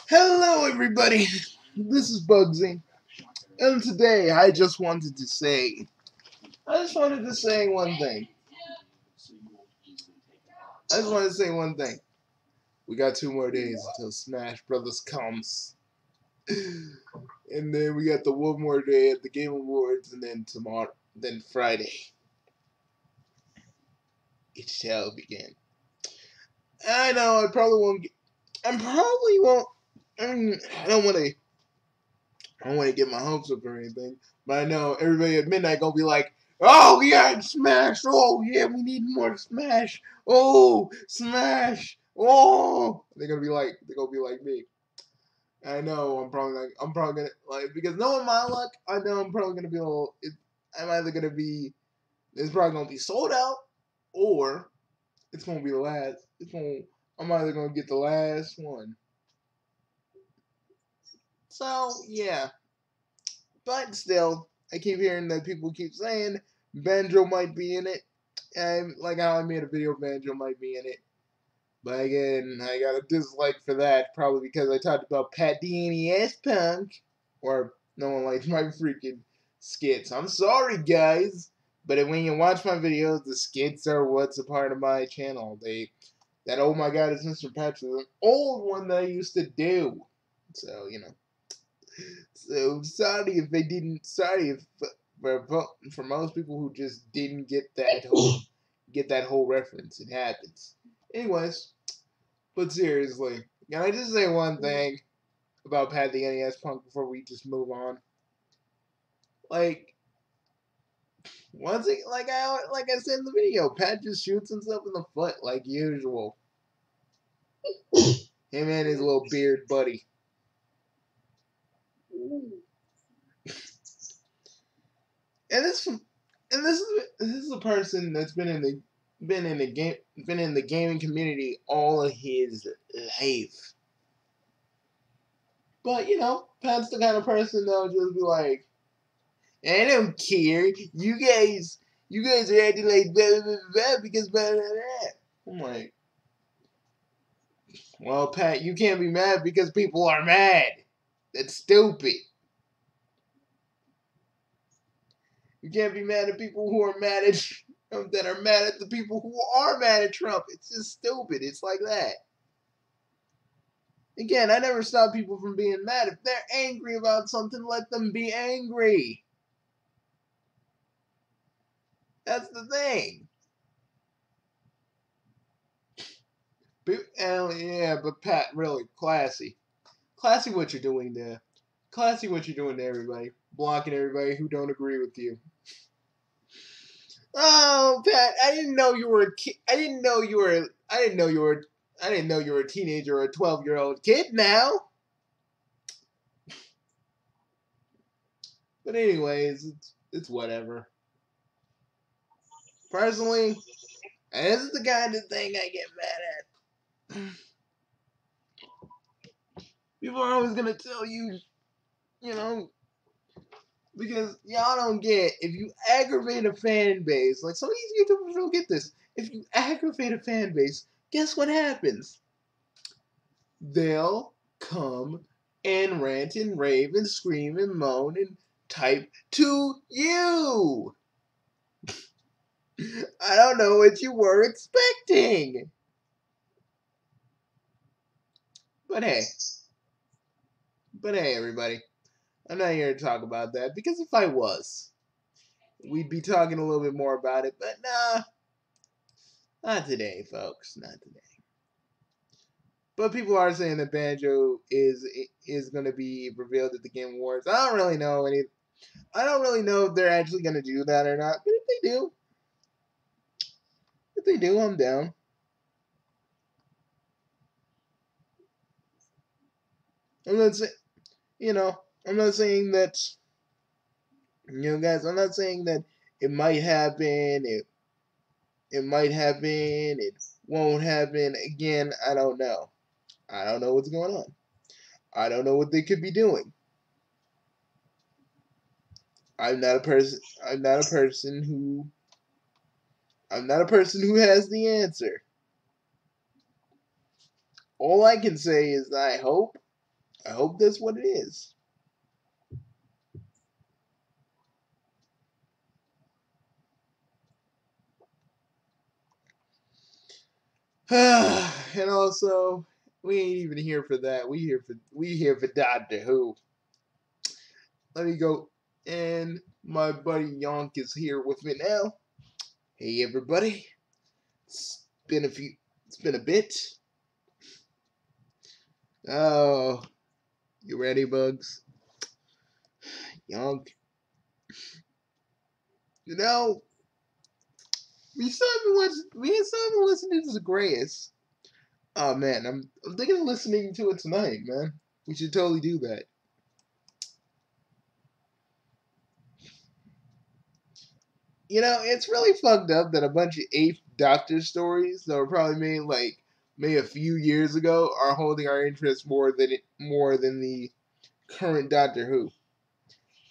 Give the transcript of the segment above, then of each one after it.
Hello, everybody. This is Bugsy, and today I just wanted to say one thing. I just wanted to say one thing. We got 2 more days until Smash Brothers comes, and then we got the one more day at the Game Awards, and then Friday, it shall begin. I know I probably won't. I probably won't. I don't want to. I don't want to get my hopes up or anything, but I know everybody at midnight gonna be like, "Oh yeah, Smash! Oh yeah, we need more Smash! Oh Smash! Oh!" They're gonna be like me. I know I'm probably gonna like because knowing my luck, I know I'm probably gonna be a little. I'm either gonna be it's probably gonna be sold out, or it's gonna be the last. I'm either gonna get the last one. So yeah. But still, I keep hearing that people keep saying Banjo might be in it. And like how I made a video, Banjo might be in it. But again, I got a dislike for that, probably because I talked about Pat the NES Punk. Or no one likes my freaking skits. I'm sorry, guys. But when you watch my videos, the skits are what's a part of my channel. That oh my god, it's Mr. Patrick, an old one that I used to do. So, you know. So sorry if they didn't. Sorry if for most people who just didn't get that whole reference. It happens. Anyways, but seriously, can I just say one thing about Pat the NES Punk before we just move on? Like once it, like I said in the video, Pat just shoots himself in the foot like usual. Him and his little beard buddy. And this is a person that's been in the gaming community all of his life. But you know, Pat's the kind of person that'll just be like, I don't care. You guys are acting like blah blah blah because blah blah blah. I'm like, well, Pat, you can't be mad because people are mad. That's stupid. You can't be mad at people who are mad at that are mad at the people who are mad at Trump. It's just stupid. It's like that. Again, I never stop people from being mad. If they're angry about something, let them be angry. That's the thing. Yeah, but Pat, really, classy. Classy what you're doing there. Classy what you're doing to everybody. Blocking everybody who don't agree with you. Oh, Pat, I didn't know you were a kid. I didn't know you were a teenager or a 12-year-old kid now. But anyways, it's whatever. Personally, and this is the kind of thing I get mad at. People are always gonna tell you, you know, because y'all don't get if you aggravate a fan base. Like some of these YouTubers don't get this. If you aggravate a fan base, guess what happens? They'll come and rant and rave and scream and moan and type to you. I don't know what you were expecting. But hey, everybody. I'm not here to talk about that because if I was, we'd be talking a little bit more about it. But nah, not today, folks. Not today. But people are saying that Banjo is going to be revealed at the Game Awards. I don't really know I don't really know if they're actually going to do that or not. But if they do, I'm down. I'm not saying, I'm not saying that, guys. I'm not saying that it might happen. It might happen. It won't happen. Again, I don't know. I don't know what's going on. I don't know what they could be doing. I'm not a person. I'm not a person who. I'm not a person who has the answer. All I can say is I hope that's what it is. And also, we ain't even here for that. We here for Doctor Who. Let me go. And my buddy Yonk is here with me now. Hey everybody. It's been a bit. Oh, you ready, Bugs? Yonk. You know, we still haven't listened to Zagreus. Oh man, I'm thinking of listening to it tonight, man. We should totally do that. You know, it's really fucked up that a bunch of Eighth Doctor stories that were probably made maybe a few years ago are holding our interest more than the current Doctor Who.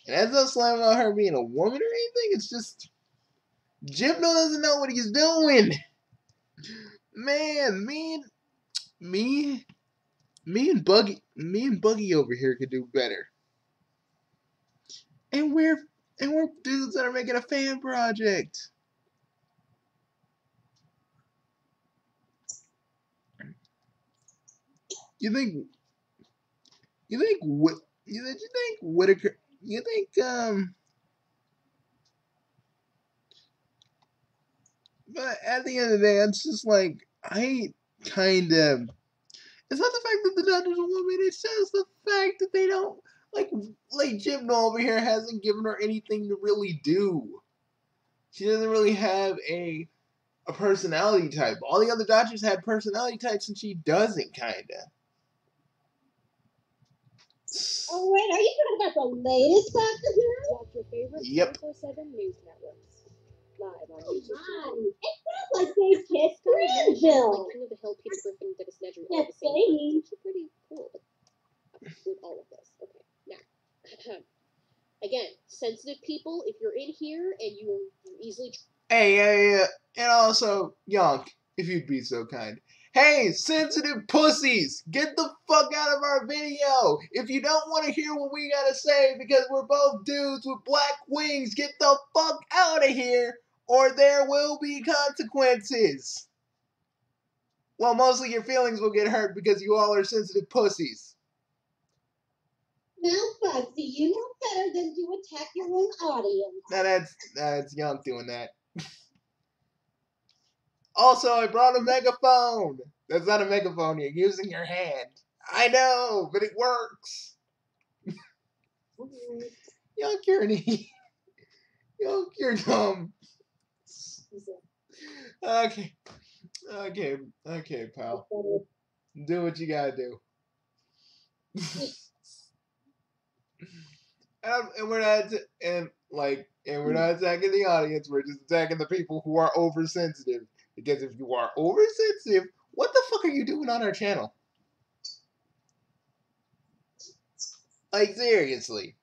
And that's not slamming on her being a woman or anything. It's just Jimno doesn't know what he's doing. Man, me, me and Buggy over here could do better. And we're dudes that are making a fan project. You think what you think Whitaker you think but at the end of the day it's just like I kind of it's not the fact that the Doctor's a woman, it's just the fact that they don't like Jim over here hasn't given her anything to really do. She doesn't really have a personality type. All the other Doctors had personality types and she doesn't kinda. Oh wait, are you talking about the latest Doctor Who? Watch your favorite Yep. 24/7 news networks. Live on YouTube. It sounds like they've kissed Granville. Like King of the Hill, Peter Griffin, Dennis Nedry, all Yes, the same. please. It's actually pretty cool with all of this. Okay, now again, sensitive people, if you're in here and you're easily Hey, and also, Yonk, if you'd be so kind. Hey, sensitive pussies, get the fuck out of our video. If you don't want to hear what we gotta say because we're both dudes with black wings, get the fuck out of here, or there will be consequences. Well, mostly your feelings will get hurt because you all are sensitive pussies. Now, Bugsy, you know better than to attack your own audience. Now that's Yonk doing that. Also, I brought a megaphone. That's not a megaphone. You're using your hand. I know, but it works. Young Kearney. Young, you're dumb. Okay. Okay, pal. Do what you gotta do. and we're not we're not attacking the audience. We're just attacking the people who are oversensitive. Because if you are oversensitive, what the fuck are you doing on our channel? Like, seriously.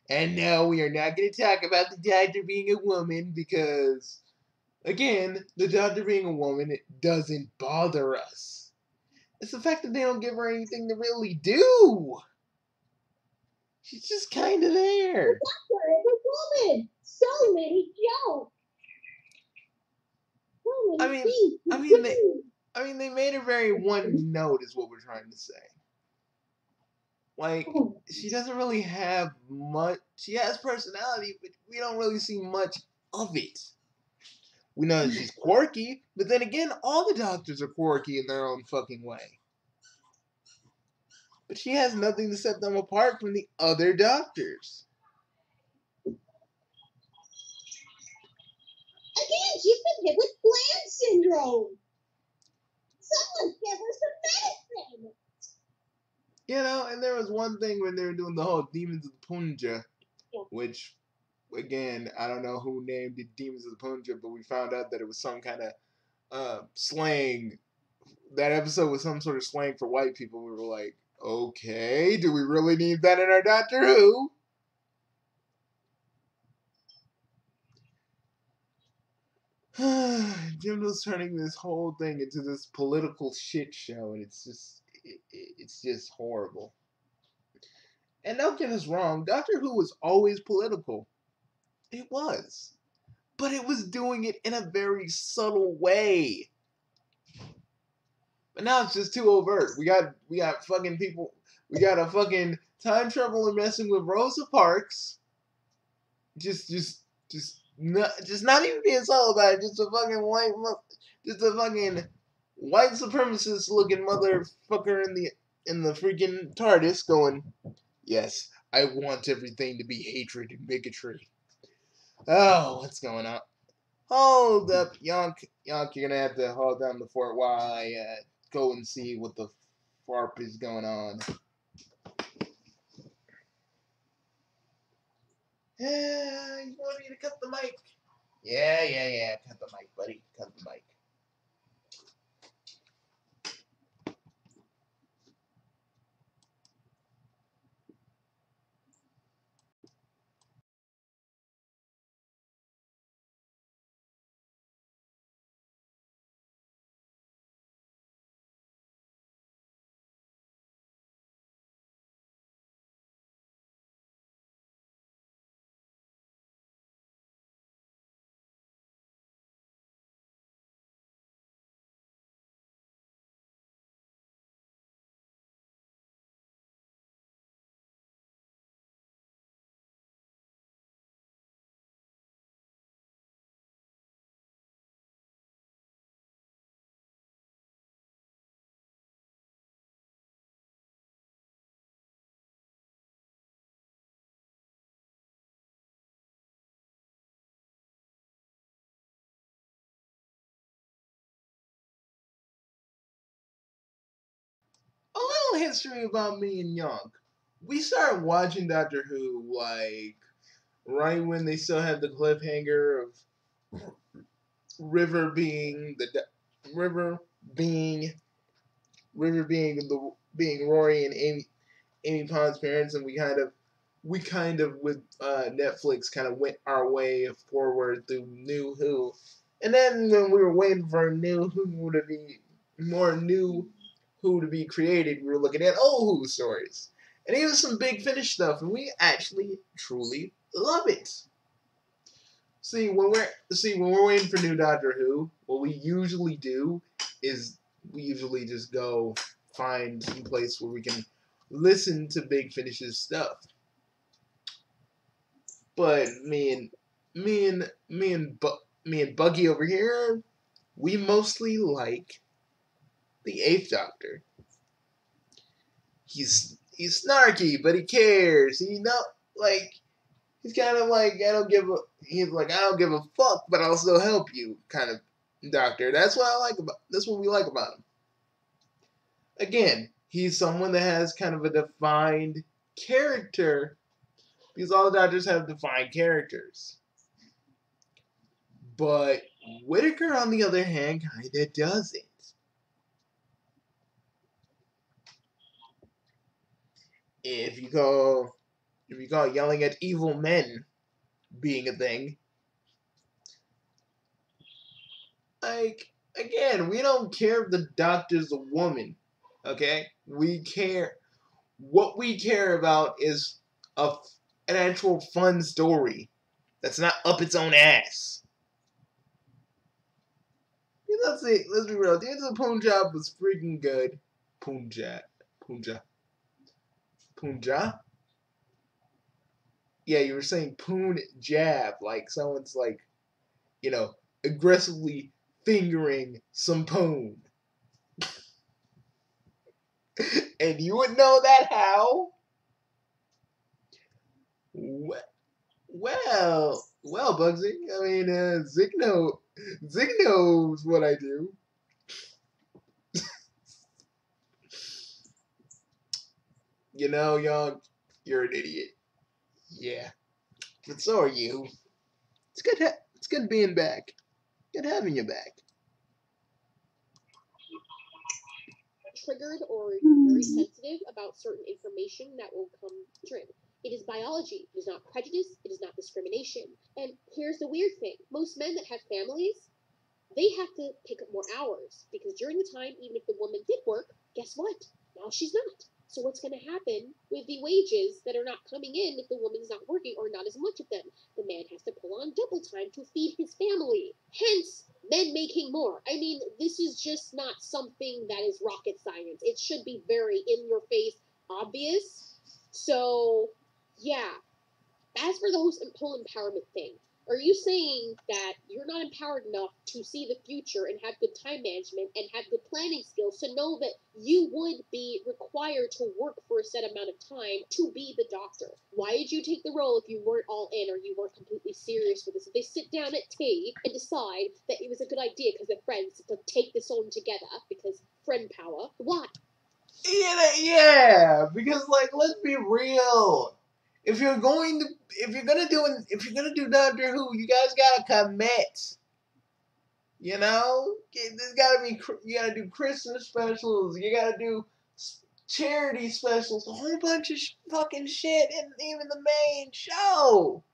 And no, we are not going to talk about the Doctor being a woman because, again, the Doctor being a woman, it doesn't bother us. It's the fact that they don't give her anything to really do. She's just kind of there. The Doctor is a woman. So many jokes. So many things to do. I mean, they made her very one note, is what we're trying to say. Like, she doesn't really have much. She has personality, but we don't really see much of it. We know that she's quirky, but then again, all the Doctors are quirky in their own fucking way. But she has nothing to set them apart from the other Doctors. Again, she's been hit with Bland syndrome. Someone give her some medicine. You know, and there was one thing when they were doing the whole Demons of the Punja, which, again, I don't know who named it Demons of the Punja, but we found out that it was some kind of slang. That episode was some sort of slang for white people. We were like, okay, do we really need that in our Doctor Who? Jim was turning this whole thing into this political shit show, and it's just it's just horrible. And don't get us wrong, Doctor Who was always political. It was. But it was doing it in a very subtle way. But now it's just too overt. We got fucking people. We got a fucking time traveler messing with Rosa Parks. Just not even being subtle about it. Just a fucking white supremacist looking motherfucker in the freaking TARDIS going, yes, I want everything to be hatred and bigotry. Oh, what's going on? Hold up, Yonk. Yonk, you're gonna have to hold down the fort while I go and see what the farp is going on. You want me to cut the mic? Yeah. Cut the mic, buddy. Cut the mic. A little history about me and Yonk. We started watching Doctor Who like right when they still had the cliffhanger of River being River being being Rory and Amy Pond's parents, and we kind of with Netflix kind of went our way forward through New Who, and then when we were waiting for New Who to be more New Who to be created, we were looking at old Who stories, and even some Big Finish stuff, and we actually truly love it. When we're waiting for new Doctor Who, what we usually do is we usually just go find some place where we can listen to Big Finish's stuff. But me and Buggy over here, we mostly like the Eighth Doctor. He's snarky, but he cares. He's kind of like he's like I don't give a fuck, but I'll still help you kind of doctor. That's what we like about him. Again, he's someone that has kind of a defined character because all the doctors have defined characters. But Whittaker, on the other hand, kinda doesn't. If you call yelling at evil men being a thing, like, again, we don't care if the doctor's a woman, okay? What we care about is an actual fun story that's not up its own ass. Let's be real. Days of Punjab was freaking good. Punja. Yeah, you were saying poon jab, like someone's like, aggressively fingering some poon. And you would know that how? Well, Bugsy. I mean, Zig knows what I do. Young, you're an idiot. Yeah, but so are you. It's good. It's good being back. Good having you back. Triggered or very sensitive about certain information that will come through. It is biology. It is not prejudice. It is not discrimination. And here's the weird thing. Most men that have families, they have to pick up more hours because during the time, even if the woman did work, guess what? Now she's not. So what's going to happen with the wages that are not coming in if the woman's not working, or not as much of them? The man has to pull on double time to feed his family. Hence, men making more. I mean, this is just not something that is rocket science. It should be very in-your-face obvious. So, yeah. As for the whole empowerment thing, are you saying that you're not empowered enough to see the future and have good time management and have good planning skills to know that you would be required to work for a set amount of time to be the doctor? Why did you take the role if you weren't all in or you weren't completely serious with this? If they sit down at tea and decide that it was a good idea because they're friends to take this on together because friend power, why? Yeah, because like, let's be real. If you're gonna do Doctor Who, you guys gotta commit. You know, there's gotta be, you gotta do Christmas specials, you gotta do charity specials, a whole bunch of fucking shit, and even the main show.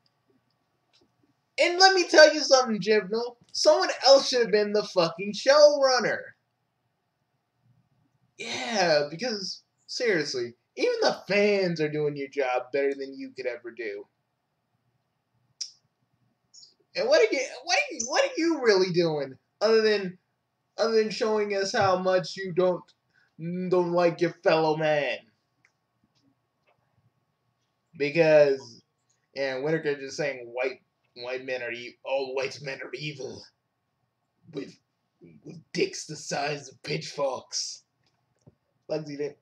And let me tell you something, Jibnal. Someone else should have been the fucking showrunner. Yeah, because seriously, even the fans are doing your job better than you could ever do. And what are you really doing other than showing us how much you don't like your fellow man? Because Whittaker just saying white men are evil. All white men are evil with dicks the size of pitchforks. Bugsy, they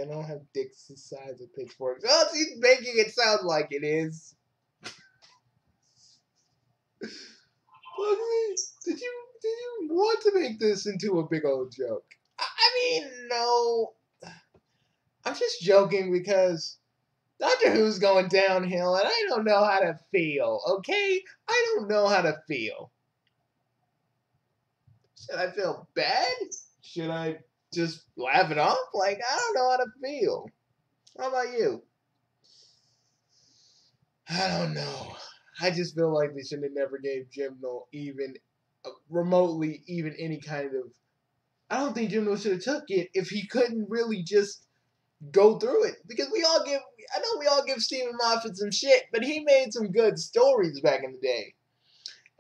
don't have dicks the size of pitchforks. Oh, she's making it sound like it is. Bugsy, did you want to make this into a big old joke? I mean, no. I'm just joking because Doctor Who's going downhill and I don't know how to feel, okay? I don't know how to feel. Should I feel bad? Should I just laugh it off? Like, I don't know how to feel. How about you? I don't know. I just feel like they should have never gave Jimno even remotely even any kind of. I don't think Jimno should have took it if he couldn't really just go through it, because I know we all give Stephen Moffat some shit, but he made some good stories back in the day.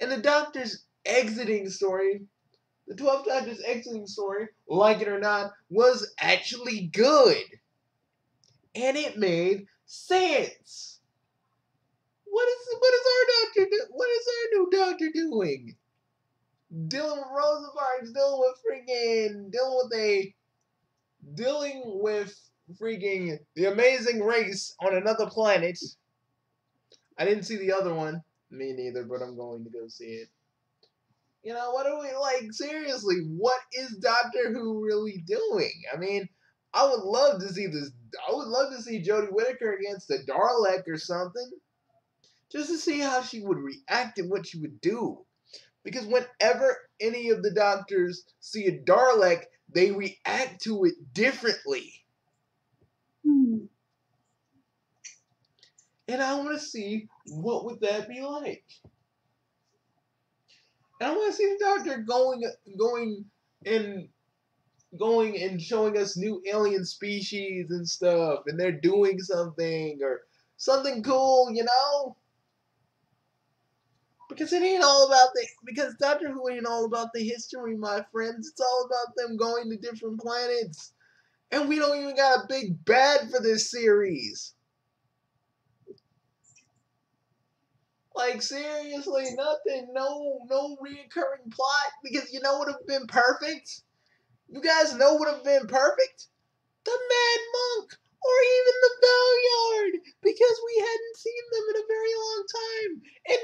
And the Doctor's exiting story, the 12th Doctor's exiting story, like it or not, was actually good. And it made sense. What is our new Doctor doing? Dealing with Rosa Parks, dealing with freaking The Amazing Race on another planet. I didn't see the other one. Me neither, but I'm going to go see it. You know, what are we, like, seriously, what is Doctor Who really doing? I mean, I would love to see Jodie Whittaker against a Dalek or something. Just to see how she would react and what she would do. Because whenever any of the Doctors see a Dalek, they react to it differently. And I want to see what would that be like. And I want to see the Doctor going and showing us new alien species and stuff, and they're doing something or something cool, you know? Because because Doctor Who ain't all about the history, my friends. It's all about them going to different planets. And we don't even got a big bad for this series. Like, seriously, nothing, no reoccurring plot, because you know what would have been perfect? You guys know what would have been perfect? The Mad Monk, or even the Valeyard, because we hadn't seen them in a very long time. And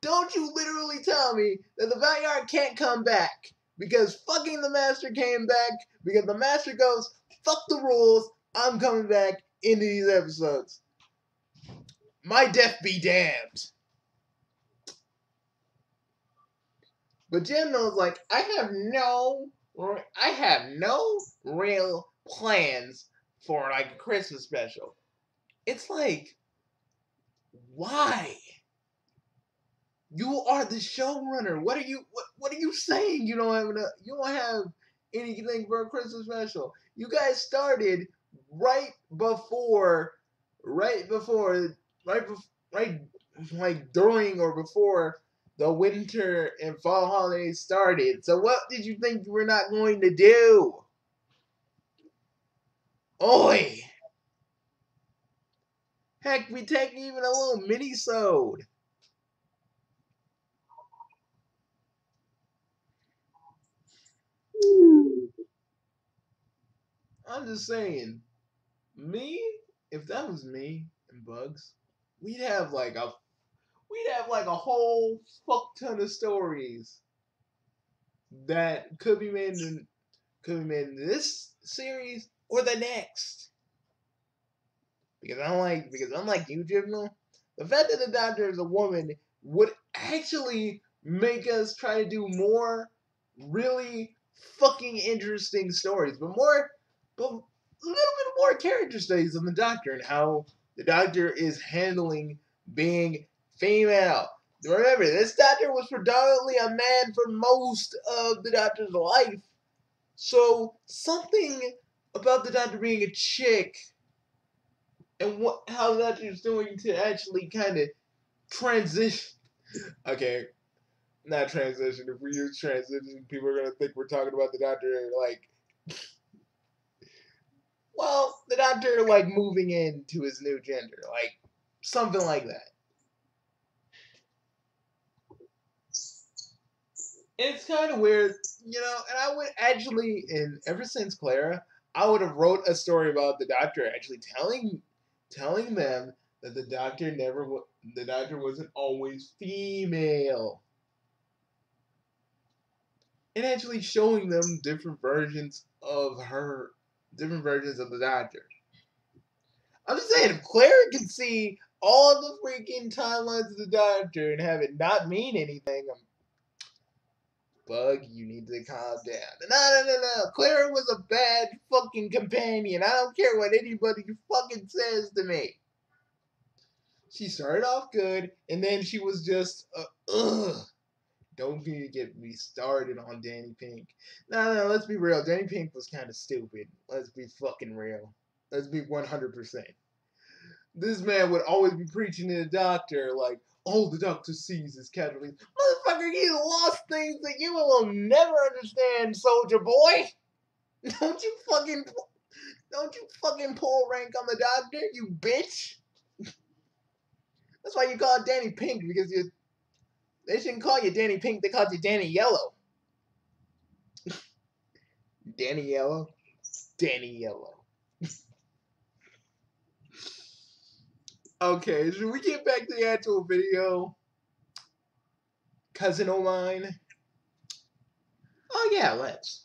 don't you literally tell me that the Valeyard can't come back, because fucking the Master came back, because the Master goes, fuck the rules, I'm coming back into these episodes. My death be damned. But Jim knows, like, I have no real plans for, like, a Christmas special. It's like, why? You are the showrunner. What are you saying? You don't have anything for a Christmas special. You guys started right before, right before, right, right, like during or before the winter and fall holidays started. So what did you think you were not going to do? Oi! Heck, we take even a little mini-sode. I'm just saying, me, if that was me and Bugs, we'd have like a whole fuck ton of stories that could be made in this series or the next. Because unlike you, Jimno, the fact that the Doctor is a woman would actually make us try to do more really fucking interesting stories, but a little bit more character studies on the Doctor and how the Doctor is handling being female. Remember, this Doctor was predominantly a man for most of the Doctor's life, so something about the Doctor being a chick and how the Doctor's doing to actually kind of transition. Okay, not transition. If we use transition, people are gonna think we're talking about the Doctor like, well, the Doctor like moving into his new gender, like something like that. It's kind of weird, you know. And I would actually, and ever since Clara, I would have wrote a story about the Doctor actually telling them that the Doctor wasn't always female, and actually showing them different versions of the Doctor. I'm just saying, if Clara can see all the freaking timelines of the Doctor and have it not mean anything, Bug, you need to calm down. No. Clara was a bad fucking companion. I don't care what anybody fucking says to me. She started off good, and then she was just, ugh. Don't even get me started on Danny Pink. No, let's be real. Danny Pink was kind of stupid. Let's be fucking real. Let's be 100%. This man would always be preaching to the Doctor like, all the Doctor sees is casualties. Motherfucker, you lost things that you will never understand, soldier boy. Don't you fucking pull rank on the Doctor, you bitch. That's why you call it Danny Pink, because they shouldn't call you Danny Pink, they called you Danny Yellow. Danny Yellow? Danny Yellow. Okay, should we get back to the actual video? Cousin o' mine? Oh yeah, let's.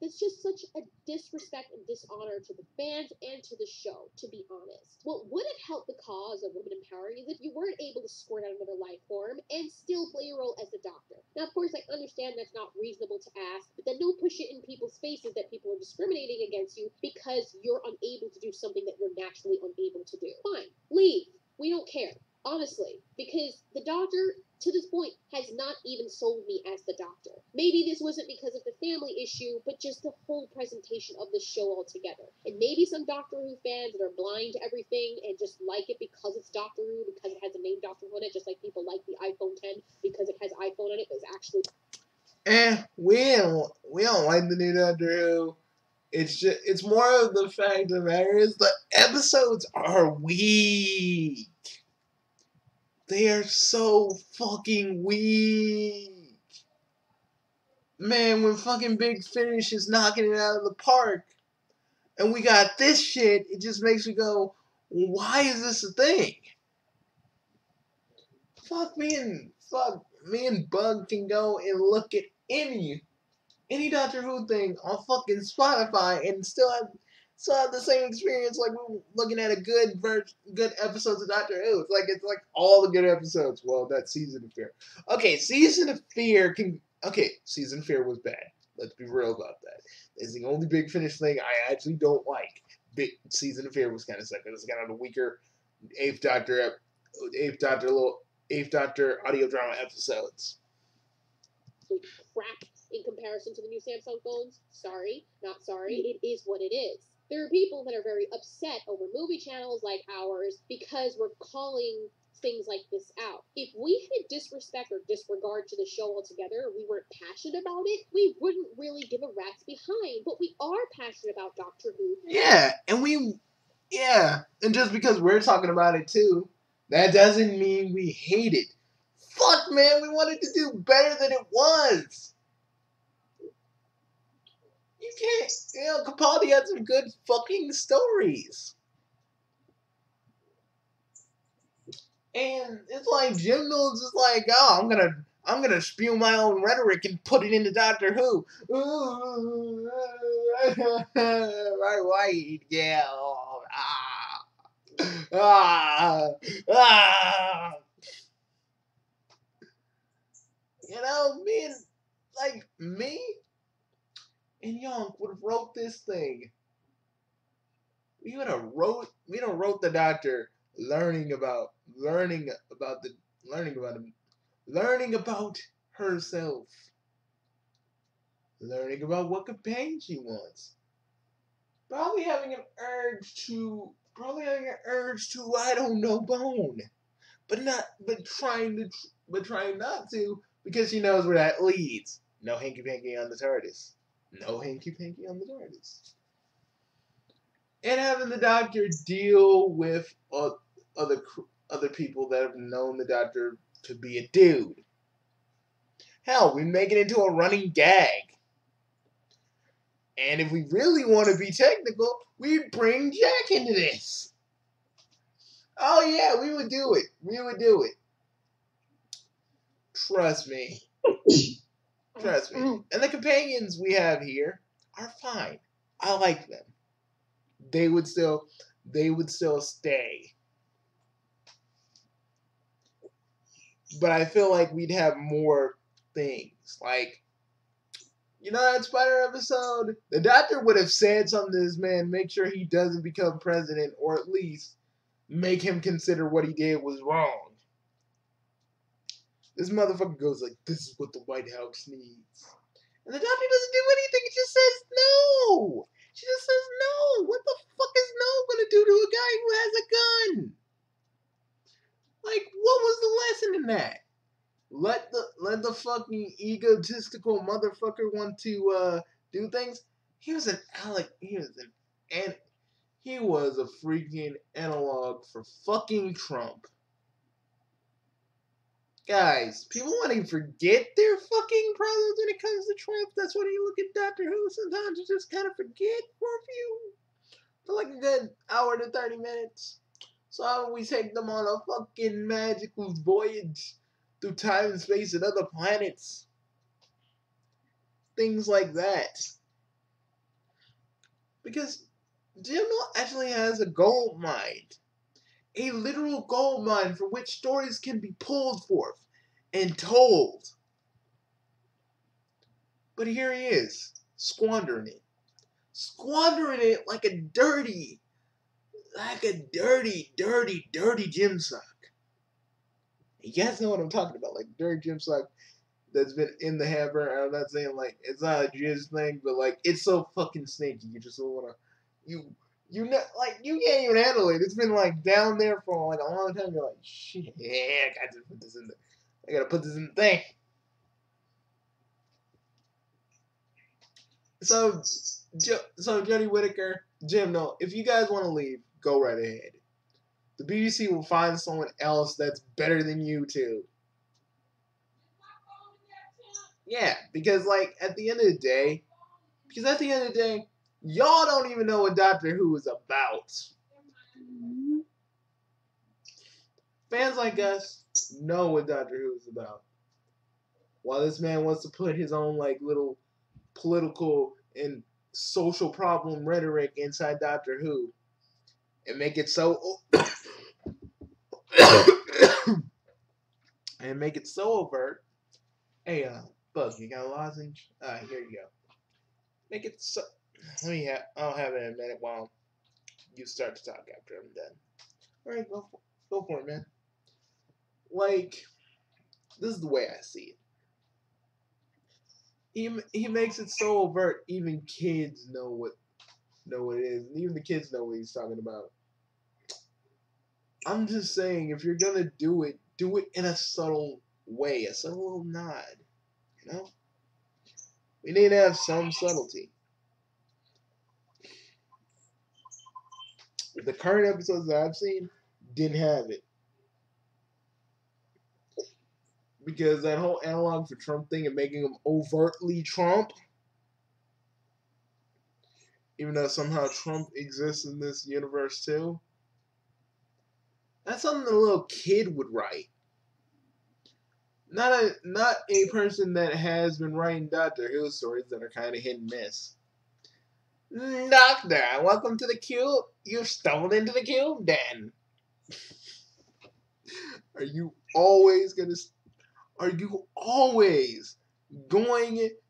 It's just such a disrespect and dishonor to the fans and to the show, to be honest. What would have helped the cause of women empowering is if you weren't able to squirt out another life form and still play a role as the Doctor. Now, of course, I understand that's not reasonable to ask, but then don't push it in people's faces that people are discriminating against you because you're unable to do something that you're naturally unable to do. Fine, leave. We don't care. Honestly, because the Doctor, to this point, has not even sold me as the Doctor. Maybe this wasn't because of the family issue, but just the whole presentation of the show altogether. And maybe some Doctor Who fans that are blind to everything and just like it because it's Doctor Who, because it has the name Doctor Who on it, just like people like the iPhone 10 because it has iPhone on it, but it's actually... We don't like the new Doctor Who. It's more of the fact of the matter is the episodes are weak. They are so fucking weak. Man, when fucking Big Finish is knocking it out of the park, and we got this shit, it just makes me go, why is this a thing? Fuck me and Bug can go and look at any Doctor Who thing on fucking Spotify and still have the same experience like we're looking at a good episodes of Doctor Who. It's like all the good episodes. Well, that Season of Fear. Okay, Season of Fear Season of Fear was bad. Let's be real about that. It's the only Big Finish thing I actually don't like. Season of Fear was kind of sick. It was kind of the weaker Eighth Doctor audio drama episodes. absolute crap in comparison to the new Samsung phones. Sorry, not sorry. It is what it is. There are people that are very upset over movie channels like ours because we're calling things like this out. If we had disrespect or disregard to the show altogether, or we weren't passionate about it, we wouldn't really give a rat's behind. But we are passionate about Doctor Who. Yeah, and just because we're talking about it too, that doesn't mean we hate it. Fuck, man, we wanted to do better than it was. You can't, Capaldi had some good fucking stories. And it's like Jim Knowles is like, oh, I'm gonna spew my own rhetoric and put it into Doctor Who. Right, white, yeah. Ah. Me and Young would have wrote this thing. We would have wrote the Doctor learning about herself, learning about what companion she wants, probably having an urge to I don't know bone, but trying not to because she knows where that leads. No hanky panky on the TARDIS. No hanky panky on the TARDIS. And having the Doctor deal with other people that have known the Doctor to be a dude. Hell, we make it into a running gag. And if we really want to be technical, we'd bring Jack into this. Oh yeah, we would do it. Trust me. And the companions we have here are fine. I like them. They would still stay. But I feel like we'd have more things. Like, that Spider episode? The Doctor would have said something to this man, make sure he doesn't become president, or at least make him consider what he did was wrong. This motherfucker goes like, this is what the White House needs. And the Doctor doesn't do anything, he just says no! She just says no! What the fuck is no gonna do to a guy who has a gun? Like, what was the lesson in that? Let the fucking egotistical motherfucker want to do things. He was a freaking analog for fucking Trump. Guys, people want to forget their fucking problems when it comes to Trump. That's when you look at Doctor Who. Sometimes you just kind of forget for like a good hour to 30 minutes. So we take them on a fucking magical voyage through time and space and other planets. Things like that. Because Jim actually has a gold mine. A literal gold mine for which stories can be pulled forth and told. But here he is, squandering it. Squandering it like a dirty, dirty gym sock. You guys know what I'm talking about, like dirty gym sock that's been in the hamper. I'm not saying like it's not a jizz thing, but like it's so fucking stinky. You just don't wanna you can't even handle it. It's been like down there for like a long time. You're like, shit, I gotta put this in the thing. So Jodie Whittaker, Jim, no, if you guys want to leave, go right ahead. The BBC will find someone else that's better than you two. Yeah, because at the end of the day, y'all don't even know what Doctor Who is about. Fans like us know what Doctor Who is about. While this man wants to put his own little political and social problem rhetoric inside Doctor Who and make it so overt. Hey, Bug, you got a lozenge? Here you go. Make it so. I'll have it in a minute while you start to talk after I'm done. All right, go for it, man. This is the way I see it. he makes it so overt. Even kids know what it is. And even the kids know what he's talking about. I'm just saying, if you're gonna do it in a subtle way, a subtle little nod. You know, we need to have some subtlety. The current episodes that I've seen didn't have it. Because that whole analog for Trump thing and making him overtly Trump, even though somehow Trump exists in this universe too, that's something a little kid would write. Not a person that has been writing Doctor Who stories that are kind of hit and miss. Doctor, welcome to the cube. You've stumbled into the cube, then. Are you always going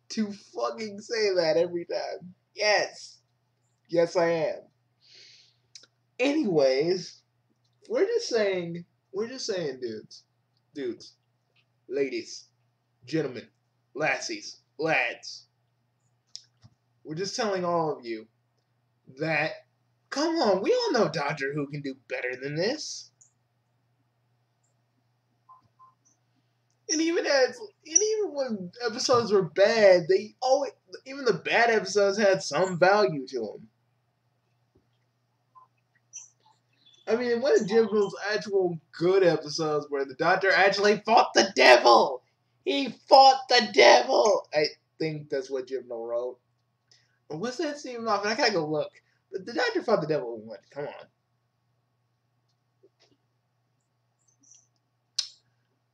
to fucking say that every time? Yes. Yes, I am. Anyways, we're just saying, dudes, ladies, gentlemen, lassies, lads. We're just telling all of you that, come on, we all know Doctor Who can do better than this. And even when episodes were bad, even the bad episodes had some value to them. I mean, one of Jim Knowles' actual good episodes where the Doctor actually fought the devil. He fought the devil. I think that's what Jim Knowles wrote. Or was that Stephen Moffat? I gotta go look. But the Doctor fought the devil and won. Come on.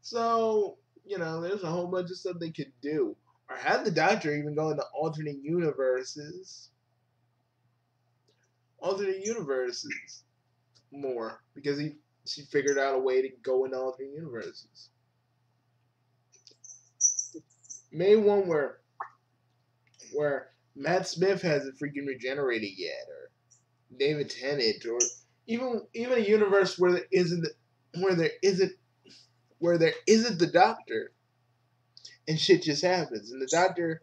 So, there's a whole bunch of stuff they could do. Or have the Doctor even go into alternate universes. More. Because she figured out a way to go into alternate universes. Maybe one where Matt Smith hasn't freaking regenerated yet, or David Tennant, or even a universe where there isn't the Doctor, and shit just happens, and the Doctor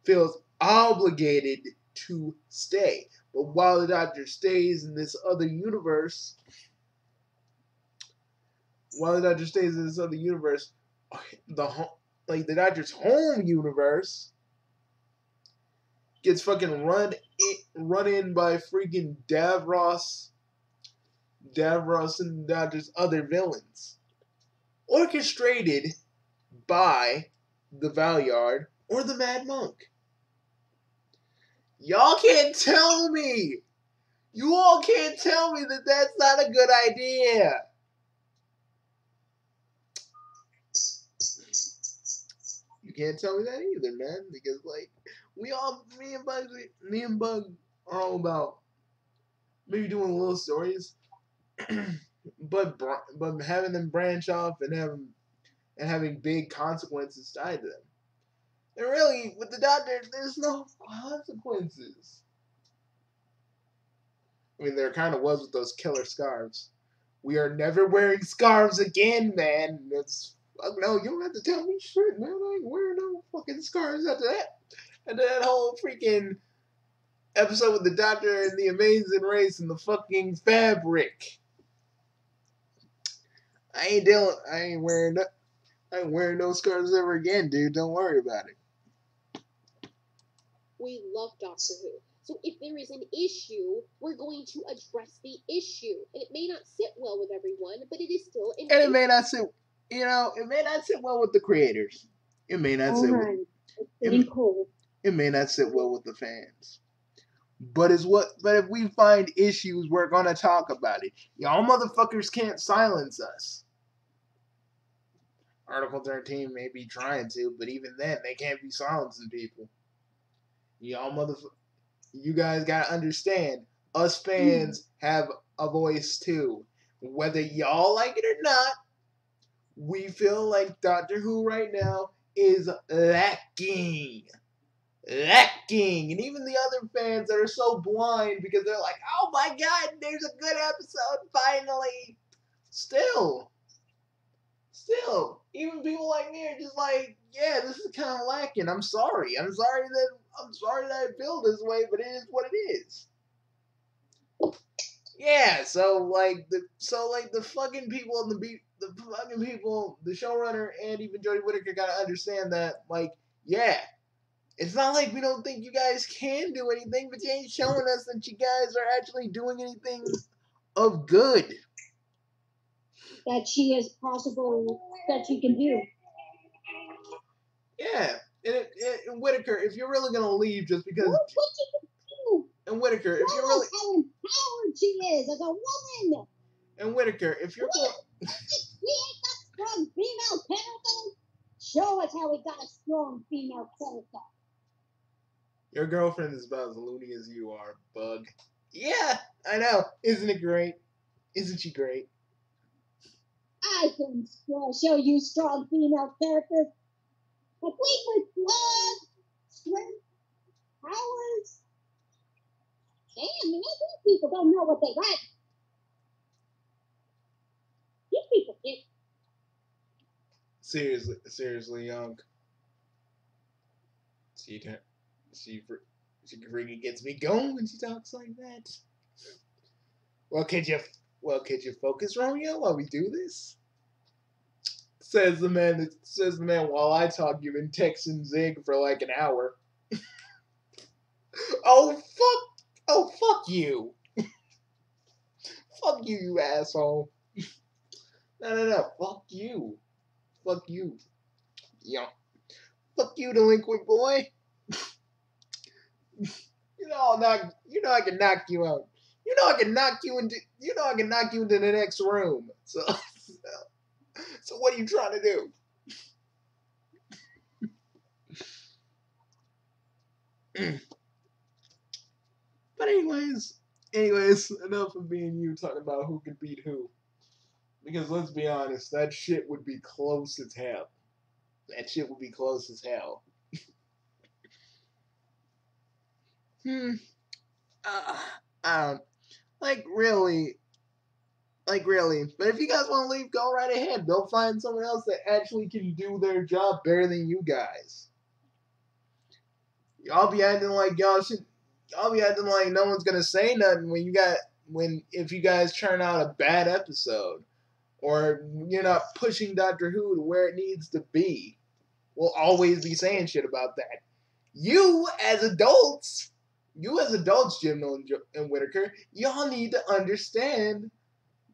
feels obligated to stay. But while the Doctor stays in this other universe, the Doctor's home universe gets fucking run in by freaking Davros and the Doctor's other villains, orchestrated by the Valeyard or the Mad Monk. You all can't tell me that that's not a good idea. You can't tell me that either, man, because me and Bug are all about maybe doing little stories, but having them branch off and having big consequences tied to them. And really, with the Doctor, there's no consequences. I mean, there kind of was with those killer scarves. We are never wearing scarves again, man. No, you don't have to tell me shit, man. I ain't wearing no fucking scarves after that. And that whole freaking episode with the Doctor and the Amazing Race and the fucking fabric. I ain't wearing no scarves ever again, dude. Don't worry about it. We love Doctor Who. So if there is an issue, we're going to address the issue. And it may not sit well with everyone, but it is still an issue. And it may not sit well with the creators. It may not sit well. It may not sit well with the fans. But if we find issues, we're gonna talk about it. Y'all motherfuckers can't silence us. Article 13 may be trying to, but even then, they can't be silencing people. You guys gotta understand, us fans have a voice too. Whether y'all like it or not, we feel like Doctor Who right now is lacking. And even the other fans that are so blind because they're like, oh my god, there's a good episode, finally. Still, even people like me are just like, yeah, this is kind of lacking. I'm sorry. I'm sorry that I feel this way, but it is what it is. Yeah, so the fucking people in the fucking people, the showrunner and even Jodie Whittaker gotta understand that, like, yeah, it's not like we don't think you guys can do anything, but you ain't showing us that you guys are actually doing anything of good. That she is possible that she can do. Yeah, and Whittaker, if you're really gonna leave just because, Look what she can do. and Whittaker, if Show you're really, us how empowered she is as a woman. and Whittaker, if you're going, We ain't got strong female character. Show us how we got a strong female character. your girlfriend is about as loony as you are, bug. Yeah, I know. Isn't it great? Isn't she great? I can show you strong female characters, complete with blood, strength, powers. Damn, man, these people don't know what they like. These people can't. Seriously, young. She freaking gets me going when she talks like that. Well, could you focus, Romeo, while we do this? Says the man while I talk, you've been texting Zig for like an hour. Oh fuck you. Fuck you, you asshole. No. Fuck you. Fuck you. Yeah. Fuck you, delinquent boy. You know I can knock you out. You know I can knock you into the next room. So what are you trying to do? But anyways, enough of me and you talking about who can beat who. Because let's be honest, that shit would be close as hell. That shit would be close as hell. I don't really. But if you guys want to leave, go right ahead. They'll find someone else that actually can do their job better than you guys. Y'all be acting like y'all should. Y'all be acting like no one's gonna say nothing if you guys turn out a bad episode, or you're not pushing Doctor Who to where it needs to be. We'll always be saying shit about that. You as adults, Jim and Whittaker, y'all need to understand.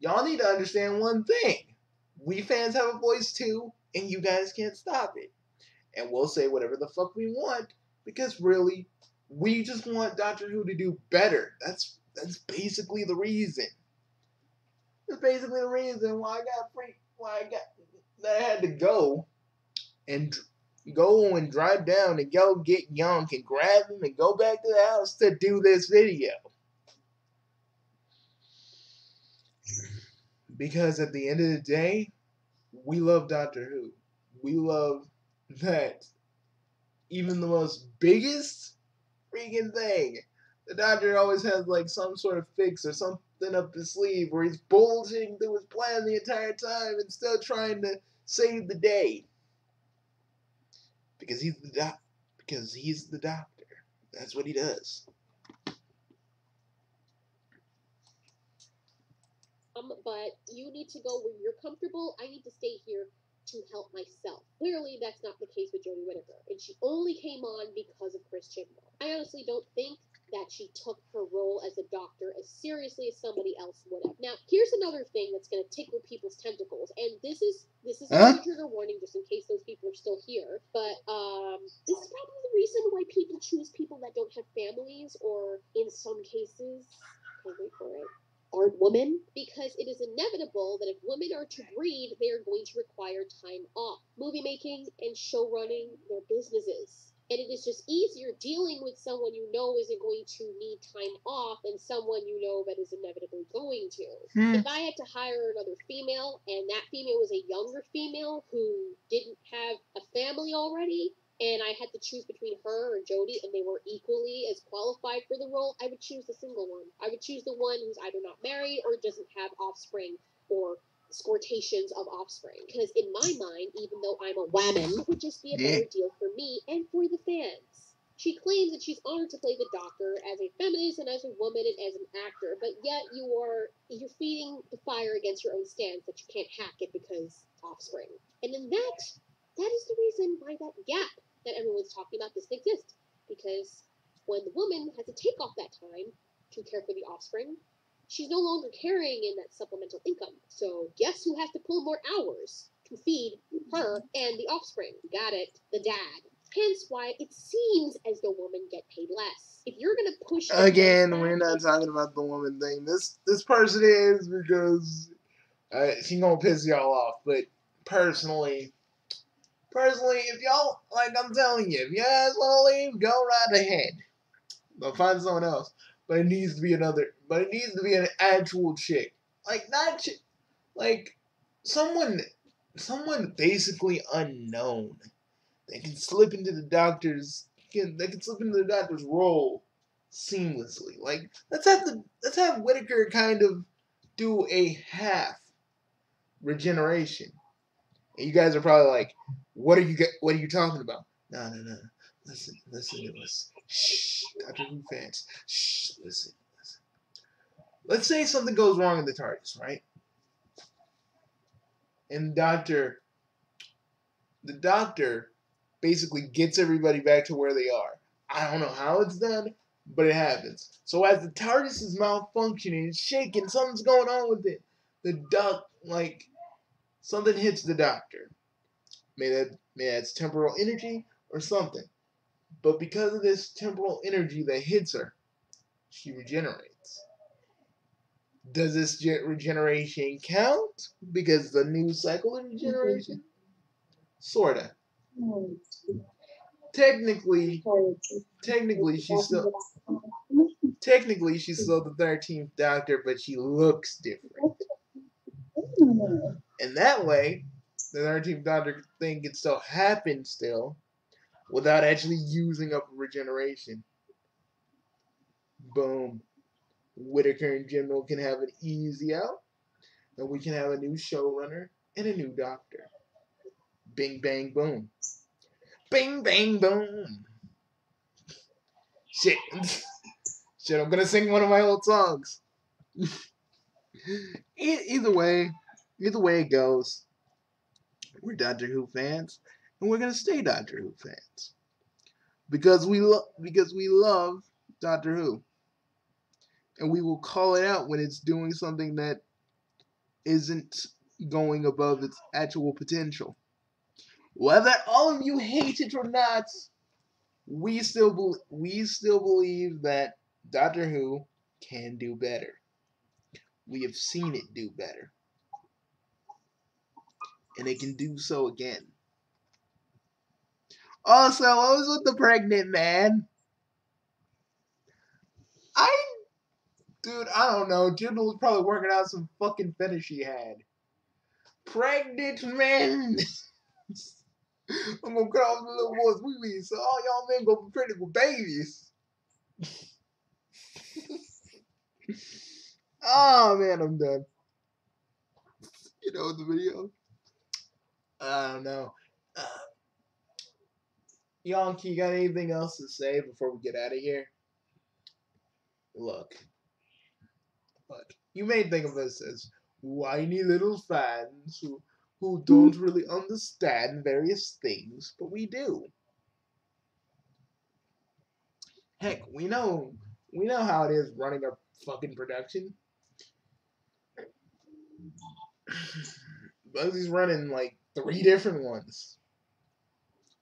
Y'all need to understand one thing. We fans have a voice too, and you guys can't stop it. And we'll say whatever the fuck we want, because really, we just want Doctor Who to do better. That's basically the reason. That's basically the reason why I had to go and drive down and go get Yonk and grab him and go back to the house to do this video. Because at the end of the day, we love Doctor Who. We love that even the most biggest freaking thing, the Doctor always has like some sort of fix or something up his sleeve where he's bullshitting through his plan the entire time and still trying to save the day. Because he's the Doctor. That's what he does. But you need to go where you're comfortable. I need to stay here to help myself. Clearly, that's not the case with Jodie Whittaker, and she only came on because of Chris Chibnall. I honestly don't think that she took her role as a doctor as seriously as somebody else would have. Now, here's another thing that's going to tickle people's tentacles, and this is a trigger warning just in case those people are still here. But this is probably the reason why people choose people that don't have families, or in some cases, wait for it, aren't women, because it is inevitable that if women are to breed, they are going to require time off. Movie making and show running their businesses. And it is just easier dealing with someone you know isn't going to need time off than someone you know that is inevitably going to. If I had to hire another female, and that female was a younger female who didn't have a family already, and I had to choose between her or Jodie, and they were equally as qualified for the role, I would choose the single one. I would choose the one who's either not married or doesn't have offspring or squirtations of offspring. Because in my mind, even though I'm a woman, it would just be a better deal for me and for the fans. She claims that she's honored to play the Doctor as a feminist and as a woman and as an actor, but yet you're feeding the fire against your own stance that you can't hack it because offspring. And then that is the reason why that gap that everyone's talking about doesn't exist. Because when the woman has to take off that time to care for the offspring, she's no longer carrying in that supplemental income. So guess who has to pull more hours to feed her and the offspring? Got it, the dad. Hence why it seems as though women get paid less. If you're gonna push again, we're not talking about the woman thing. This person is because she's gonna piss y'all off. But personally, if y'all, like I'm telling you, if you guys want to leave, go right ahead. They'll find someone else. But it needs to be an actual chick. Like not like someone basically unknown. They can slip into the doctor's role seamlessly. Like let's have Whittaker kind of do a half regeneration. And you guys are probably like, what are you talking about? No. Listen to us. Shh, Doctor Who fans. Shh, listen. Let's say something goes wrong in the TARDIS, right? And the doctor basically gets everybody back to where they are. I don't know how it's done, but it happens. So as the TARDIS is malfunctioning, it's shaking, something's going on with it. Something hits the doctor. Maybe that's temporal energy or something. But because of this temporal energy that hits her, she regenerates. Does this regeneration count? Because the new cycle of regeneration? Sorta. Technically, she's still the 13th Doctor, but she looks different. And that way, the 13th Doctor thing can still happen still, without actually using up regeneration. Boom. Whittaker and Jimno can have an easy out, and we can have a new showrunner and a new Doctor. Bing, bang, boom. Bing, bang, boom. Shit, I'm gonna sing one of my old songs. Either way it goes, we're Doctor Who fans, and we're gonna stay Doctor Who fans because we love Doctor Who, and we will call it out when it's doing something that isn't going above its actual potential. Whether all of you hate it or not, we still believe that Doctor Who can do better. We have seen it do better, and it can do so again. Also, I was with the pregnant man. I don't know. Jim was probably working out some fucking fetish he had. Pregnant men. I'm gonna cut off the little boy's wee-wee, so all y'all men gonna be pregnant with babies. Oh man, I'm done. You know the video? I don't know. Yonki, you got anything else to say before we get out of here? Look. You may think of us as whiny little fans who don't really understand various things, but we do. Heck, we know how it is running a fucking production. Bugsy's running like 3 different ones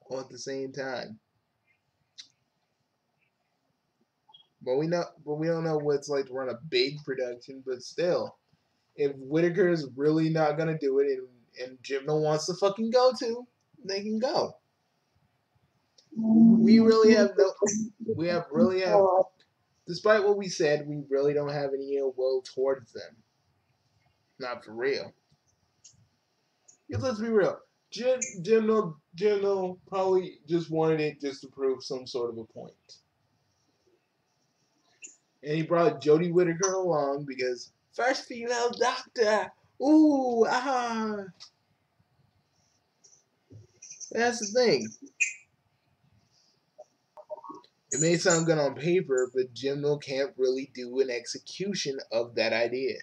all at the same time. But we don't know what it's like to run a big production, but still, if Whittaker is really not gonna do it and Jimno wants to fucking go to, they can go. We have despite what we said, we really don't have any ill will towards them. Not for real. Because let's be real, Jimno probably just wanted it just to prove some sort of a point. And he brought Jodie Whittaker along because first female Doctor, Ooh, ah. That's the thing. It may sound good on paper, but Jimbo can't really do an execution of that idea.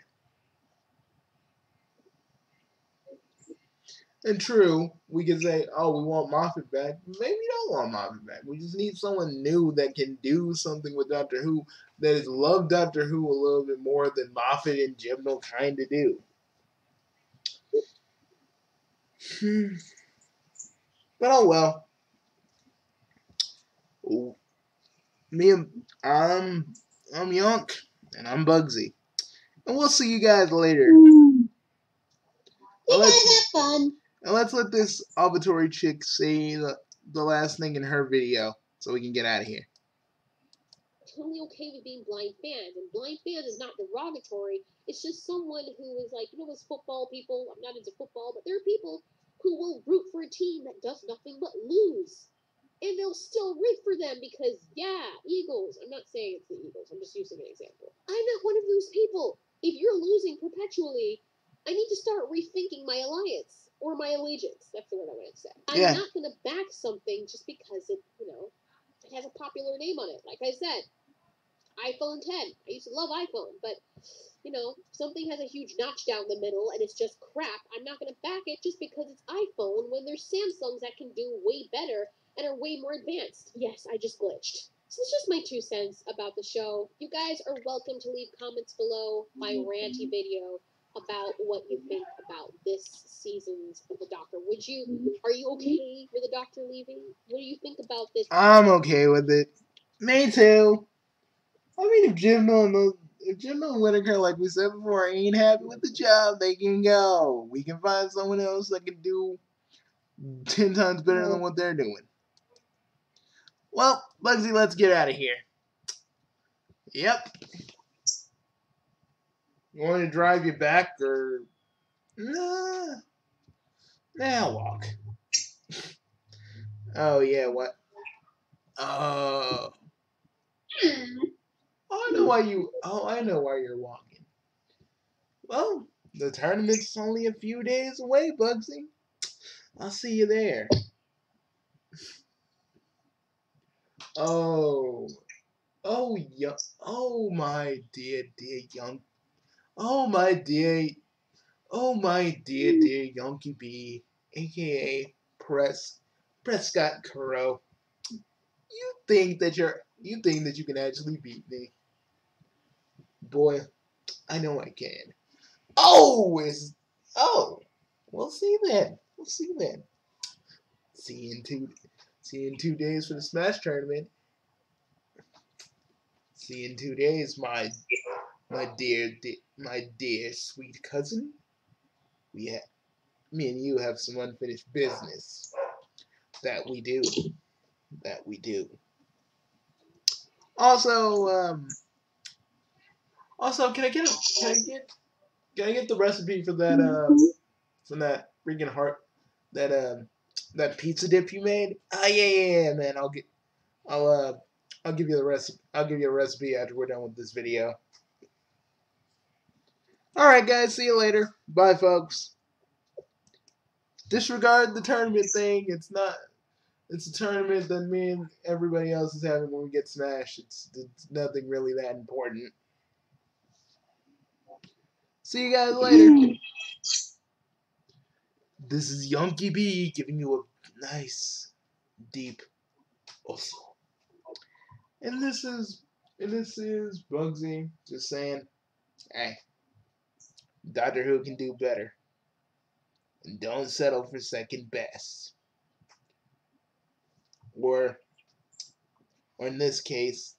And true, we can say, oh, we want Moffat back. Maybe we don't want Moffat back. We just need someone new that can do something with Doctor Who that has loved Doctor Who a little bit more than Moffat and Jimbo kind of do. But oh well. Ooh. I'm Yonk, and I'm Bugsy. And we'll see you guys later. You guys have fun. And let's let this obituary chick say the last thing in her video so we can get out of here. Totally okay with being blind fans, and blind fans is not derogatory. It's just someone who is like, those football people. I'm not into football, but there are people who will root for a team that does nothing but lose, and they'll still root for them because, yeah, Eagles. I'm not saying it's the Eagles. I'm just using an example. I'm not one of those people. If you're losing perpetually, I need to start rethinking my alliance or my allegiance. That's the word I want to say. Yeah. I'm not going to back something just because it has a popular name on it. Like I said, iPhone 10. I used to love iPhone, but something has a huge notch down the middle and it's just crap. I'm not going to back it just because it's iPhone when there's Samsungs that can do way better and are way more advanced. Yes, I just glitched. So it's just my 2 cents about the show. You guys are welcome to leave comments below my ranty video about what you think about this season's of the Doctor. Are you okay with the Doctor leaving? What do you think about this? I'm okay with it. Me too. I mean, if Jimbo and Whitaker, like we said before, ain't happy with the job, they can go. We can find someone else that can do 10 times better than what they're doing. Well, Bugsy, let's get out of here. Yep. You want me to drive you back, or... Nah. I'll walk. Oh, yeah, what? Oh. I know why you're walking. Well, the tournament's only a few days away, Bugsy. I'll see you there. Oh. Oh, yeah. Oh, my dear young. Oh, my dear Yonky B, aka Prescott Currow. You think that you can actually beat me? Boy, I know I can. Oh, we'll see then. See you in 2 days for the Smash tournament. See you in 2 days, my dear sweet cousin. Me and you have some unfinished business. That we do. Also, can I get the recipe for that from that freaking that pizza dip you made? Ah, yeah, man. I'll give you the recipe. I'll give you a recipe after we're done with this video. All right, guys. See you later. Bye, folks. Disregard the tournament thing. It's a tournament that me and everybody else is having when we get smashed. It's nothing really that important. See you guys later. This is Yonky B giving you a nice, deep whistle. And this is Bugsy just saying, hey, Doctor Who can do better. And don't settle for second best. Or in this case,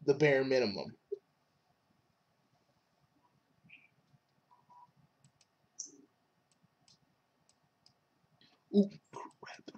the bare minimum. Ooh, crap.